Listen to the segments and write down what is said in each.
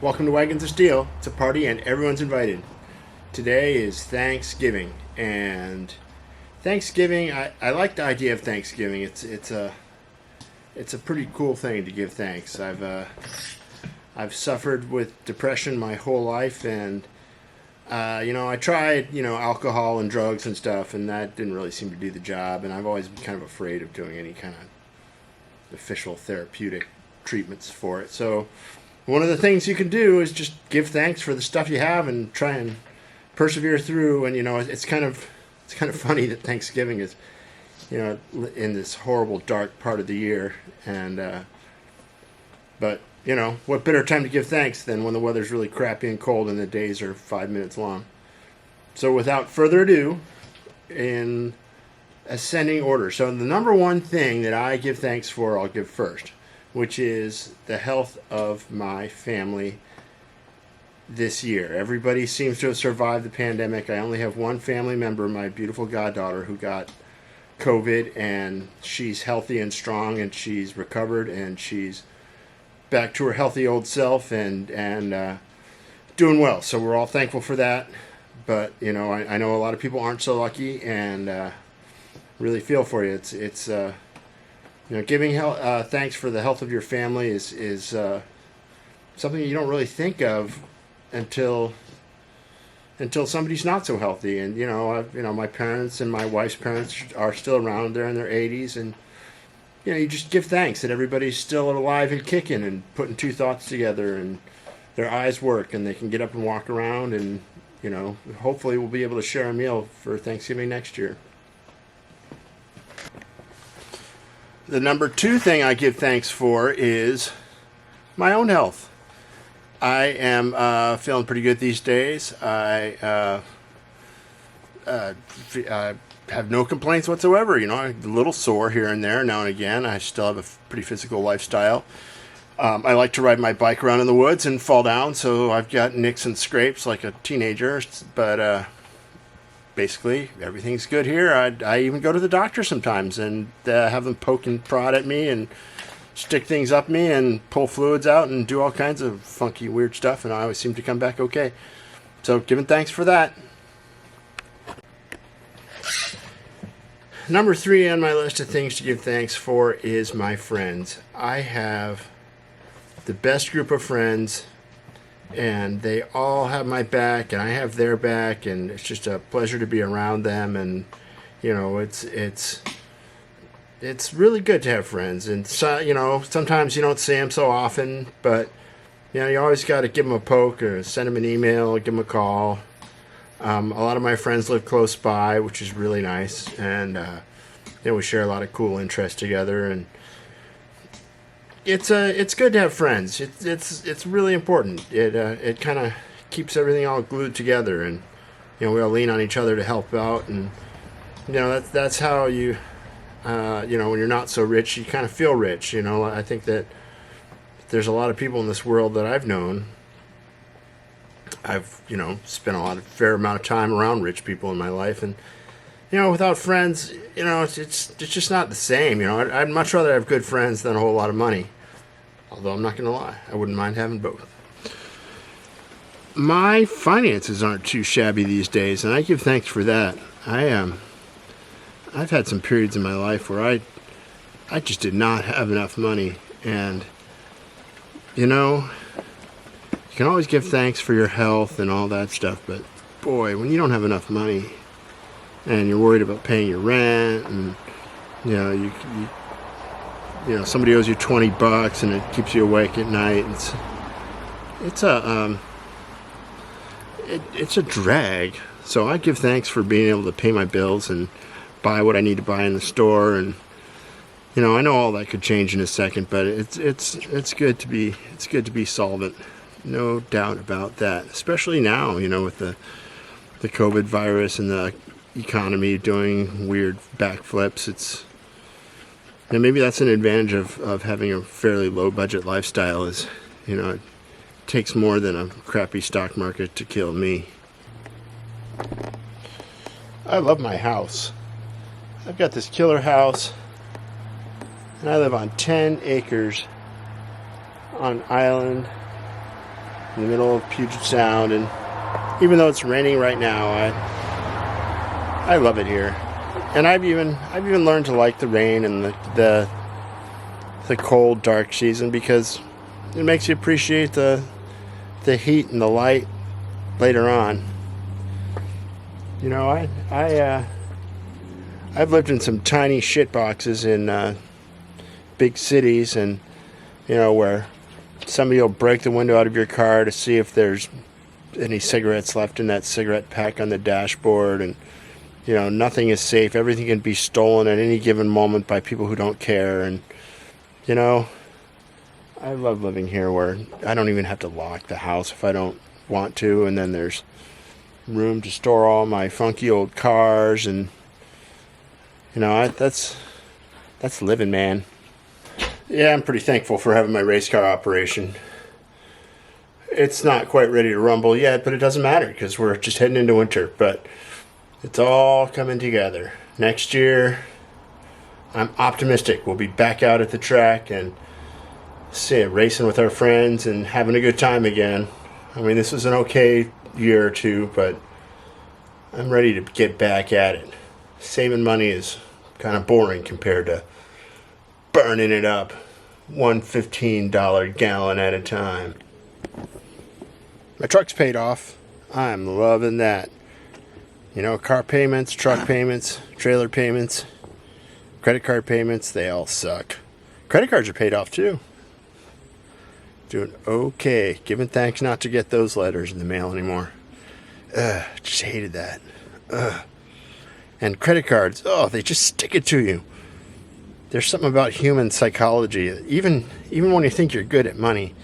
Welcome to Wagons of Steel. It's a party and everyone's invited. Today is Thanksgiving, and Thanksgiving. I like the idea of Thanksgiving. It's a pretty cool thing to give thanks. I've suffered with depression my whole life, and I tried alcohol and drugs and stuff, and that didn't really seem to do the job. And I've always been kind of afraid of doing any kind of official therapeutic treatments for it. So one of the things you can do is just give thanks for the stuff you have and try and persevere through. And it's kind of funny that Thanksgiving is in this horrible dark part of the year, and but what better time to give thanks than when the weather's really crappy and cold and the days are 5 minutes long. So without further ado, in ascending order, so the number one thing that I give thanks for, I'll give first, which is the health of my family this year. Everybody seems to have survived the pandemic. I only have one family member, my beautiful goddaughter, who got COVID, and she's healthy and strong, and she's recovered, and she's back to her healthy old self, and doing well. So we're all thankful for that. But I know a lot of people aren't so lucky, and really feel for you. It's giving thanks for the health of your family is something you don't really think of until somebody's not so healthy. And my parents and my wife's parents are still around. They're in their 80s, and you just give thanks that everybody's still alive and kicking and putting two thoughts together, and their eyes work, and they can get up and walk around, and hopefully we'll be able to share a meal for Thanksgiving next year. The number two thing I give thanks for is my own health. I am feeling pretty good these days. I have no complaints whatsoever. I'm a little sore here and there now and again. I still have a pretty physical lifestyle. I like to ride my bike around in the woods and fall down, so I've got nicks and scrapes like a teenager, but basically everything's good here. I even go to the doctor sometimes and have them poke and prod at me and stick things up me and pull fluids out and do all kinds of funky, weird stuff, and I always seem to come back okay. So giving thanks for that. Number three on my list of things to give thanks for is my friends. I have the best group of friends, and they all have my back, and I have their back, and it's just a pleasure to be around them. And it's really good to have friends. And so, sometimes you don't see them so often, but you always got to give them a poke or send them an email, give them a call. A lot of my friends live close by, which is really nice, and we share a lot of cool interests together, and it's good to have friends. It's really important. It kind of keeps everything all glued together, and we all lean on each other to help out, and that's how you when you're not so rich, you kind of feel rich. I think that there's a lot of people in this world that I've known. I've spent a fair amount of time around rich people in my life, and without friends, it's just not the same. I'd much rather have good friends than a whole lot of money. Although I'm not going to lie, I wouldn't mind having both. My finances aren't too shabby these days, and I give thanks for that. I've had some periods in my life where I just did not have enough money, and you can always give thanks for your health and all that stuff, but boy, when you don't have enough money and you're worried about paying your rent, and somebody owes you $20 and it keeps you awake at night, it's a drag. So I give thanks for being able to pay my bills and buy what I need to buy in the store, and I know all that could change in a second, but it's good to be solvent. No doubt about that, especially now, with the COVID virus and the economy doing weird backflips. Maybe that's an advantage of having a fairly low budget lifestyle, is it takes more than a crappy stock market to kill me. I love my house. I've got this killer house, and I live on 10 acres on an island in the middle of Puget Sound, and even though it's raining right now, I love it here. And I've even learned to like the rain and the cold, dark season, because it makes you appreciate the heat and the light later on. You know, I've lived in some tiny shit boxes in big cities, and you know, where somebody will break the window out of your car to see if there's any cigarettes left in that cigarette pack on the dashboard, and you know, nothing is safe. Everything can be stolen at any given moment by people who don't care. And you know, I love living here where I don't even have to lock the house if I don't want to, and then there's room to store all my funky old cars, and you know, that's living, man. Yeah, I'm pretty thankful for having my race car operation. It's not quite ready to rumble yet, but it doesn't matter because we're just heading into winter. But it's all coming together. Next year, I'm optimistic. We'll be back out at the track and racing with our friends and having a good time again. I mean, this was an okay year or two, but I'm ready to get back at it. Saving money is kind of boring compared to burning it up one $15 gallon at a time. My truck's paid off. I'm loving that. You know, car payments, truck payments, trailer payments, credit card payments, they all suck. Credit cards are paid off too. Doing okay. Giving thanks not to get those letters in the mail anymore. Just hated that. And credit cards, they just stick it to you. There's something about human psychology. Even when you think you're good at money,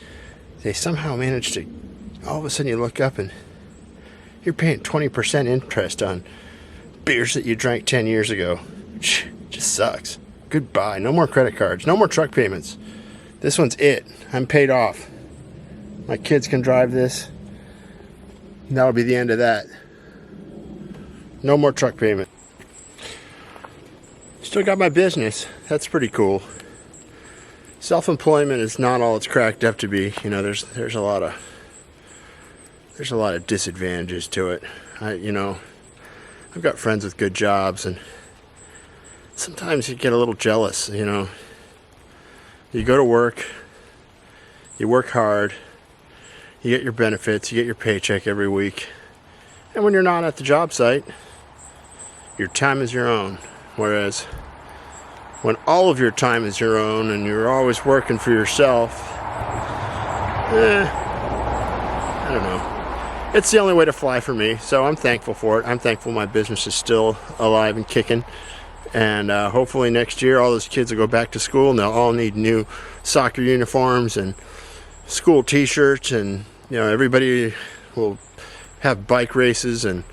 they somehow manage to, all of a sudden you look up and you're paying 20% interest on beers that you drank 10 years ago. Just sucks. Goodbye. No more credit cards. No more truck payments. This one's it. I'm paid off. My kids can drive this. That'll be the end of that. No more truck payment. Still got my business. That's pretty cool. Self-employment is not all it's cracked up to be. You know, there's a lot of disadvantages to it. I've got friends with good jobs, and sometimes you get a little jealous. You know, you go to work, you work hard, you get your benefits, you get your paycheck every week, and when you're not at the job site, your time is your own. Whereas when all of your time is your own and you're always working for yourself, I don't know. It's the only way to fly for me, so I'm thankful for it. I'm thankful my business is still alive and kicking. And hopefully next year all those kids will go back to school and they'll all need new soccer uniforms and school t-shirts, and you know, everybody will have bike races and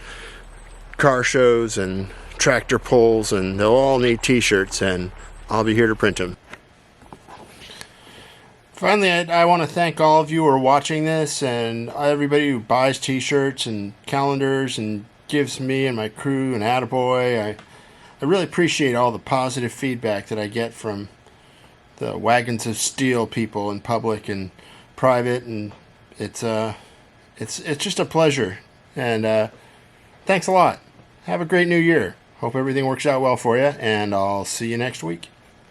car shows and tractor pulls, and they'll all need t-shirts, and I'll be here to print them. Finally, I want to thank all of you who are watching this, and everybody who buys t-shirts and calendars and gives me and my crew an attaboy. I really appreciate all the positive feedback that I get from the Wagons of Steel people in public and private, and it's just a pleasure. And thanks a lot. Have a great new year. Hope everything works out well for you, and I'll see you next week.